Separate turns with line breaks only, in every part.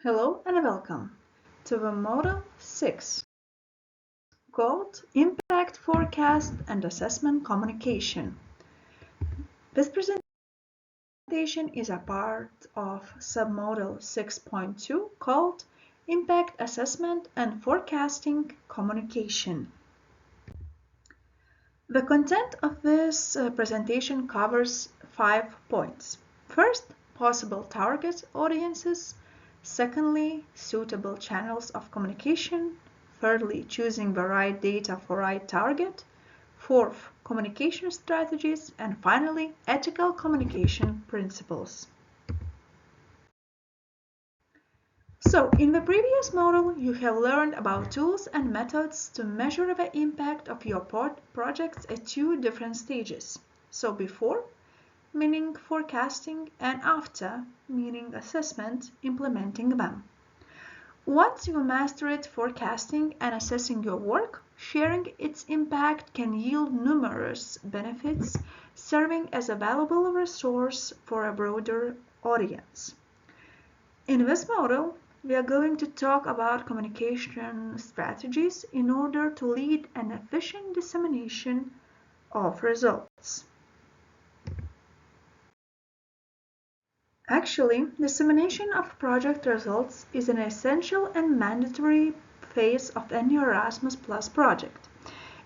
Hello and welcome to the Model 6 called Impact Forecast and Assessment Communication. This presentation is a part of Submodel 6.2 called Impact Assessment and Forecasting Communication. The content of this presentation covers 5 points. First, possible target audiences. Secondly, suitable channels of communication. Thirdly, choosing the right data for right target. Fourth, communication strategies. And finally, ethical communication principles. So, in the previous model, you have learned about tools and methods to measure the impact of your projects at two different stages. So, before, meaning forecasting, and after, meaning assessment, implementing them. Once you mastered forecasting and assessing your work, sharing its impact can yield numerous benefits, serving as a valuable resource for a broader audience. In this model, we are going to talk about communication strategies in order to lead an efficient dissemination of results. Actually, dissemination of project results is an essential and mandatory phase of any Erasmus Plus project.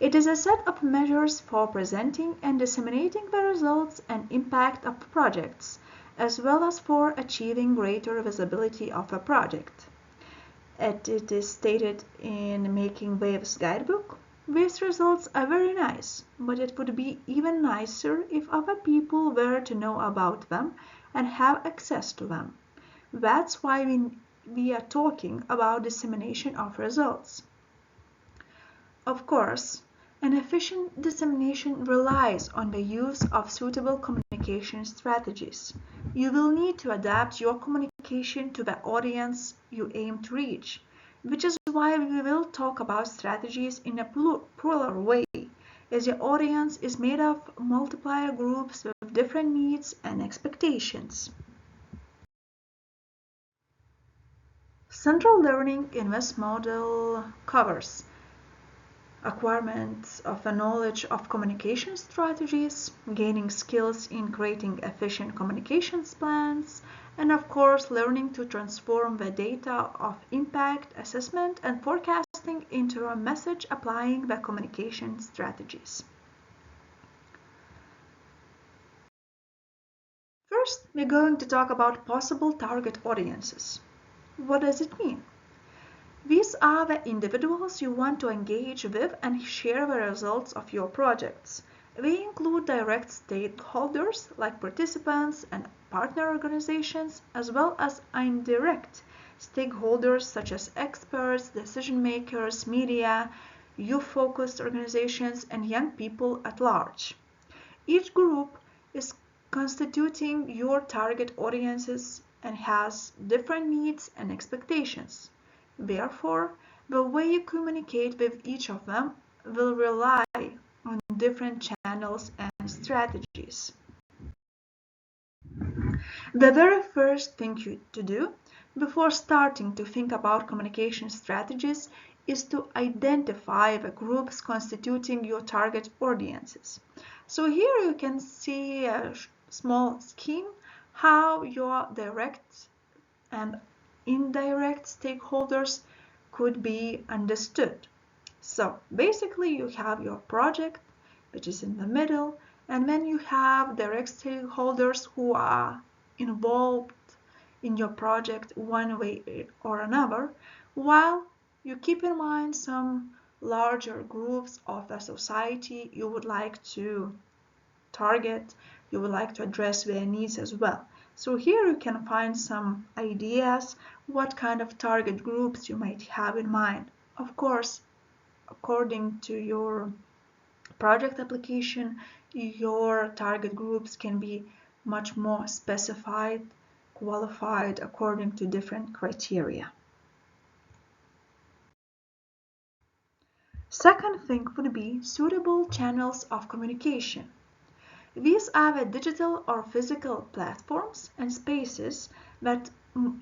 It is a set of measures for presenting and disseminating the results and impact of projects, as well as for achieving greater visibility of a project. As it is stated in Making Waves guidebook, these results are very nice, but it would be even nicer if other people were to know about them and have access to them. That's why we are talking about dissemination of results. Of course, an efficient dissemination relies on the use of suitable communication strategies. You will need to adapt your communication to the audience you aim to reach, which is why we will talk about strategies in a plural way, as your audience is made of multiplier groups with different needs and expectations. Central learning in this model covers acquirement of a knowledge of communication strategies, gaining skills in creating efficient communications plans, and of course learning to transform the data of impact assessment and forecasting into a message applying the communication strategies. First, we're going to talk about possible target audiences. What does it mean? These are the individuals you want to engage with and share the results of your projects. They include direct stakeholders like participants and partner organizations, as well as indirect stakeholders such as experts, decision makers, media, youth-focused organizations, and young people at large. Each group is constituting your target audiences and has different needs and expectations. Therefore, the way you communicate with each of them will rely on different channels and strategies. The very first thing to do before starting to think about communication strategies is to identify the groups constituting your target audiences. So here you can see a small scheme how your direct and indirect stakeholders could be understood. So basically you have your project, which is in the middle, and then you have direct stakeholders who are involved in your project one way or another, while you keep in mind some larger groups of the society you would like to target, you would like to address their needs as well. So here you can find some ideas what kind of target groups you might have in mind. Of course, according to your project application, your target groups can be much more specified, qualified according to different criteria. Second thing would be suitable channels of communication. These are the digital or physical platforms and spaces that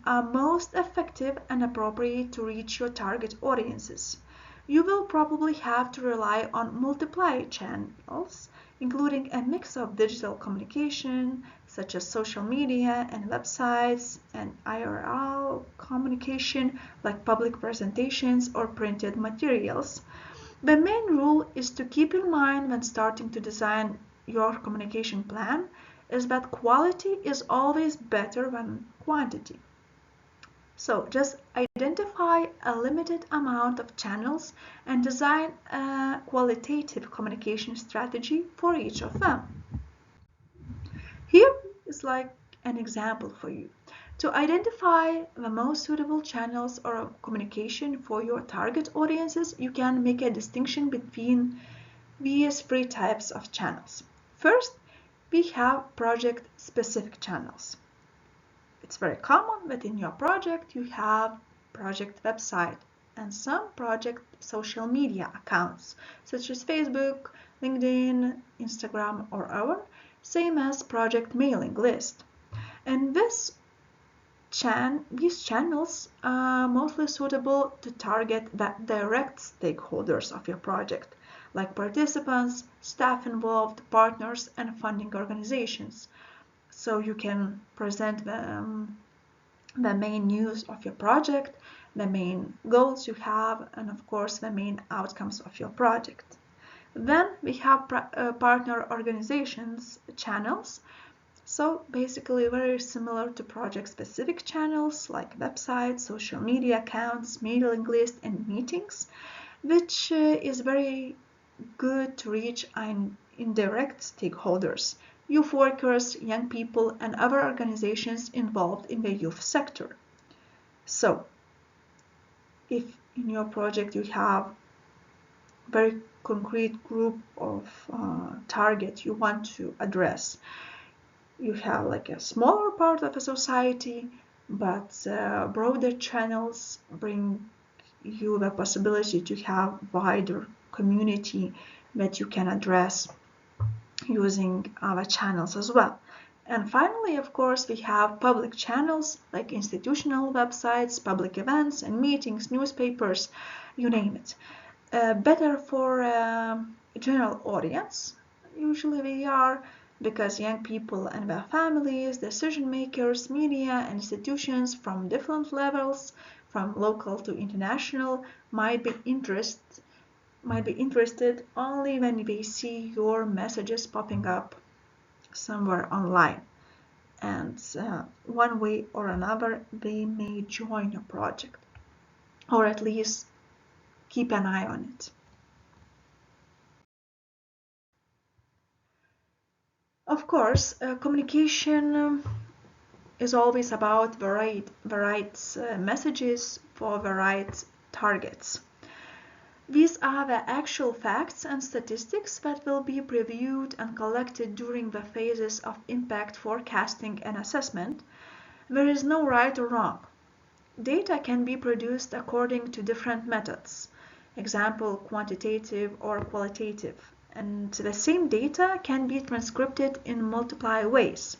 are most effective and appropriate to reach your target audiences. You will probably have to rely on multiple channels, including a mix of digital communication, such as social media and websites, and IRL communication, like public presentations or printed materials. The main rule is to keep in mind when starting to design your communication plan is that quality is always better than quantity. So just identify a limited amount of channels and design a qualitative communication strategy for each of them. Here is like an example for you. To identify the most suitable channels or communication for your target audiences, you can make a distinction between these three types of channels. First, we have project-specific channels. It's very common that in your project you have project website and some project social media accounts such as Facebook, LinkedIn, Instagram, or our, same as project mailing list. And these channels are mostly suitable to target the direct stakeholders of your project, like participants, staff involved, partners, and funding organizations. So you can present the main news of your project, the main goals you have, and of course the main outcomes of your project. Then we have partner organizations channels. So basically very similar to project-specific channels like websites, social media accounts, mailing list, and meetings, which is very good to reach indirect stakeholders, youth workers, young people, and other organizations involved in the youth sector. So, if in your project you have a very concrete group of targets you want to address, you have like a smaller part of a society, but broader channels bring you the possibility to have wider community that you can address using other channels as well. And finally, of course, we have public channels like institutional websites, public events and meetings, newspapers, you name it. Better for a general audience, usually they are, because young people and their families, decision makers, media, and institutions from different levels, from local to international, might be interested only when they see your messages popping up somewhere online. And one way or another, they may join your project, or at least keep an eye on it. Of course, communication is always about the right messages for the right targets. These are the actual facts and statistics that will be previewed and collected during the phases of impact forecasting and assessment. There is no right or wrong. Data can be produced according to different methods, example quantitative or qualitative, and the same data can be transcribed in multiple ways.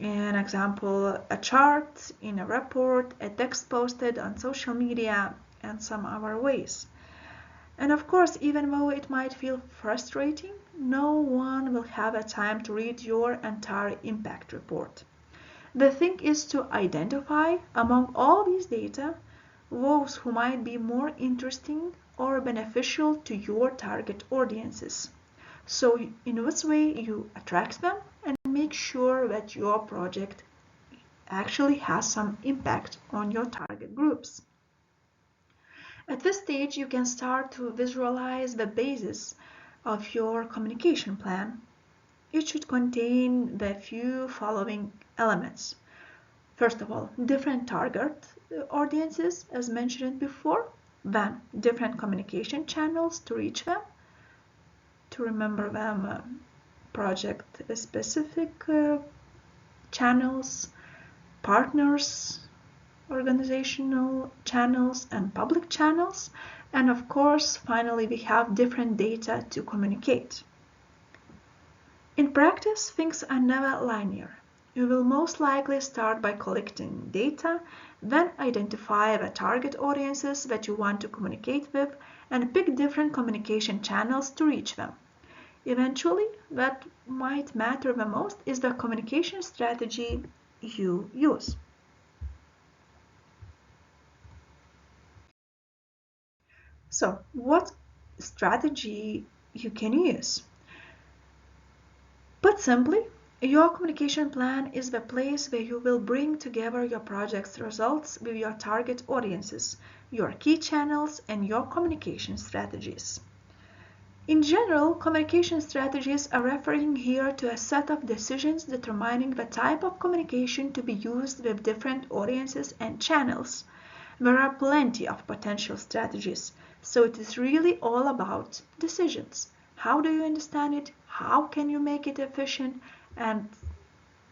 An example, a chart in a report, a text posted on social media, and some other ways. And of course, even though it might feel frustrating, no one will have a time to read your entire impact report. The thing is to identify among all these data those who might be more interesting or beneficial to your target audiences. So in this way you attract them and make sure that your project actually has some impact on your target groups. At this stage, you can start to visualize the basis of your communication plan. It should contain the few following elements. First of all, different target audiences, as mentioned before, then different communication channels to reach them, to remember them, project-specific channels, partners, organizational channels, and public channels, and of course finally we have different data to communicate. In practice, things are never linear. You will most likely start by collecting data, then identify the target audiences that you want to communicate with, and pick different communication channels to reach them. Eventually, what might matter the most is the communication strategy you use. So, what strategy you can use? Put simply, your communication plan is the place where you will bring together your project's results with your target audiences, your key channels, and your communication strategies. In general, communication strategies are referring here to a set of decisions determining the type of communication to be used with different audiences and channels. There are plenty of potential strategies, so it is really all about decisions. How do you understand it? How can you make it efficient? And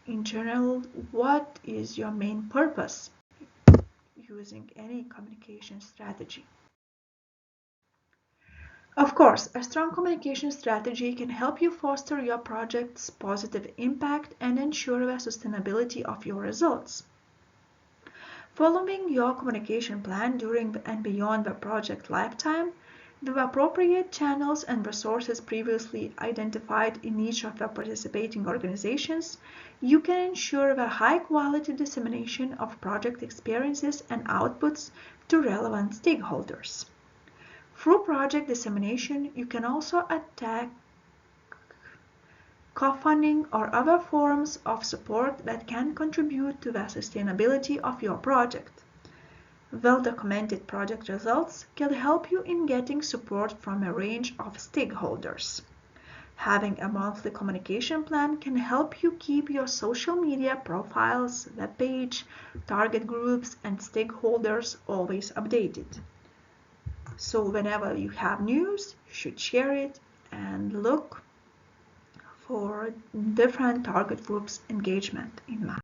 in general, what is your main purpose using any communication strategy? Of course, a strong communication strategy can help you foster your project's positive impact and ensure the sustainability of your results. Following your communication plan during and beyond the project lifetime, with appropriate channels and resources previously identified in each of the participating organizations, you can ensure the high-quality dissemination of project experiences and outputs to relevant stakeholders. Through project dissemination, you can also attack co-funding or other forms of support that can contribute to the sustainability of your project. Well-documented project results can help you in getting support from a range of stakeholders. Having a monthly communication plan can help you keep your social media profiles, webpage, target groups, and stakeholders always updated. So whenever you have news, you should share it and look for different target groups engagement in that.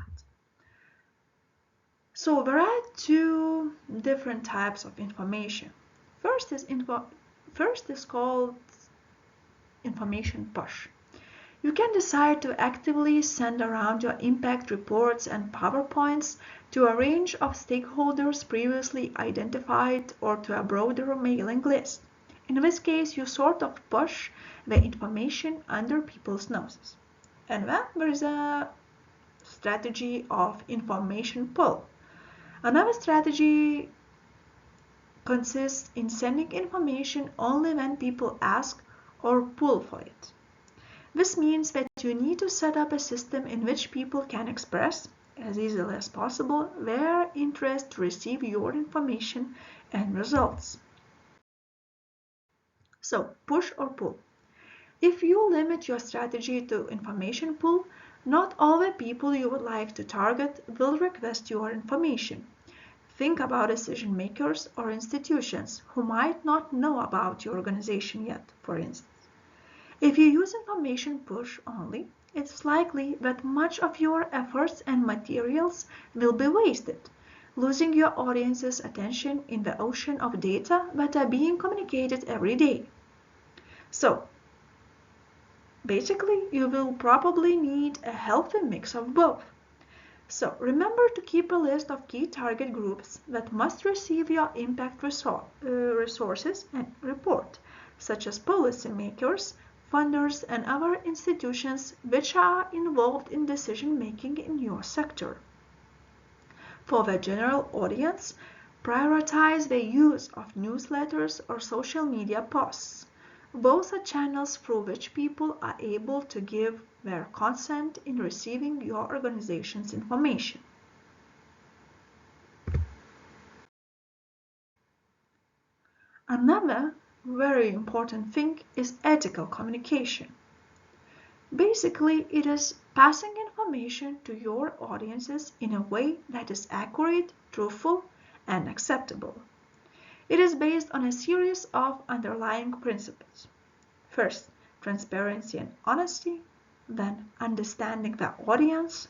So there are two different types of information. First is called information push. You can decide to actively send around your impact reports and PowerPoints to a range of stakeholders previously identified or to a broader mailing list. In this case, you sort of push the information under people's noses. And then there is a strategy of information pull. Another strategy consists in sending information only when people ask or pull for it. This means that you need to set up a system in which people can express, as easily as possible, their interest to receive your information and results. So, push or pull. If you limit your strategy to information pull, not all the people you would like to target will request your information. Think about decision makers or institutions who might not know about your organization yet, for instance. If you use information push only, it's likely that much of your efforts and materials will be wasted, losing your audience's attention in the ocean of data that are being communicated every day. So, basically, you will probably need a healthy mix of both. So, remember to keep a list of key target groups that must receive your impact resources and report, such as policymakers, funders, and other institutions which are involved in decision making in your sector. For the general audience, prioritize the use of newsletters or social media posts. Both are channels through which people are able to give their consent in receiving your organization's information. Another very important thing is ethical communication. Basically, it is passing information to your audiences in a way that is accurate, truthful, and acceptable. It is based on a series of underlying principles. First, transparency and honesty, then understanding the audience,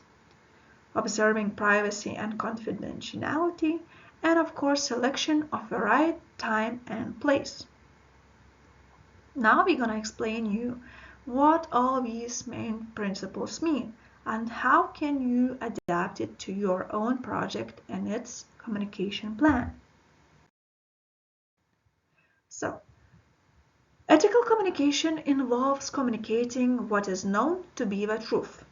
observing privacy and confidentiality, and of course selection of the right time and place. Now we're going to explain you what all these main principles mean and how can you adapt it to your own project and its communication plan. So, ethical communication involves communicating what is known to be the truth.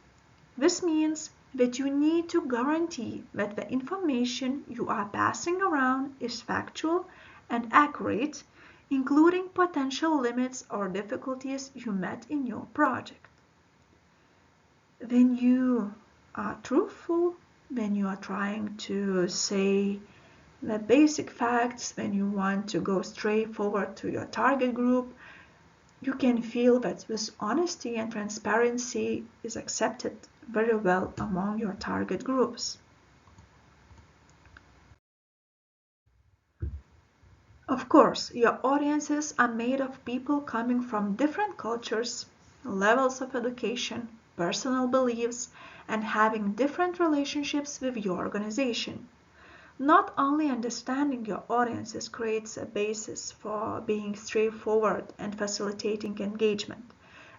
This means that you need to guarantee that the information you are passing around is factual and accurate, including potential limits or difficulties you met in your project. When you are truthful, when you are trying to say the basic facts, when you want to go straight forward to your target group, you can feel that this honesty and transparency is accepted very well among your target groups. Of course, your audiences are made of people coming from different cultures, levels of education, personal beliefs, and having different relationships with your organization. Not only understanding your audiences creates a basis for being straightforward and facilitating engagement,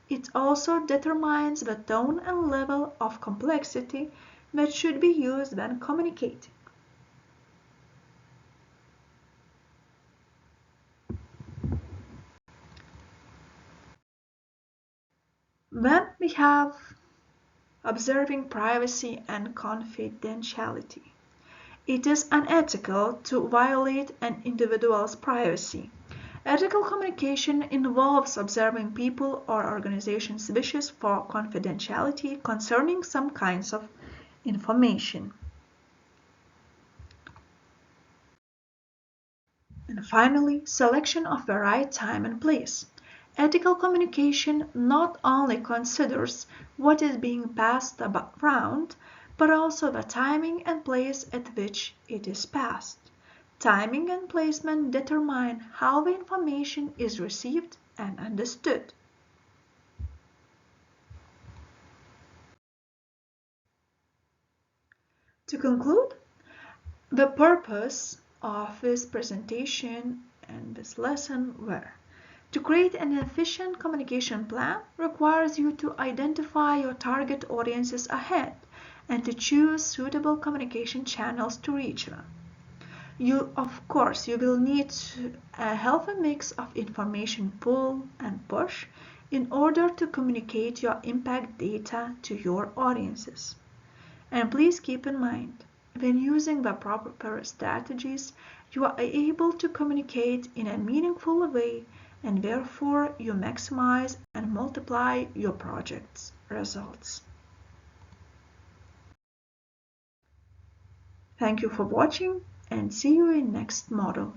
it also determines the tone and level of complexity that should be used when communicating. Then we have observing privacy and confidentiality. It is unethical to violate an individual's privacy. Ethical communication involves observing people or organizations' wishes for confidentiality concerning some kinds of information. And finally, selection of the right time and place. Ethical communication not only considers what is being passed around, but also the timing and place at which it is passed. Timing and placement determine how the information is received and understood. To conclude, the purpose of this presentation and this lesson were to create an efficient communication plan requires you to identify your target audiences ahead and to choose suitable communication channels to reach them. Of course, you will need a healthy mix of information pull and push in order to communicate your impact data to your audiences. And please keep in mind, when using the proper strategies, you are able to communicate in a meaningful way and therefore you maximize and multiply your project's results. Thank you for watching and see you in next model.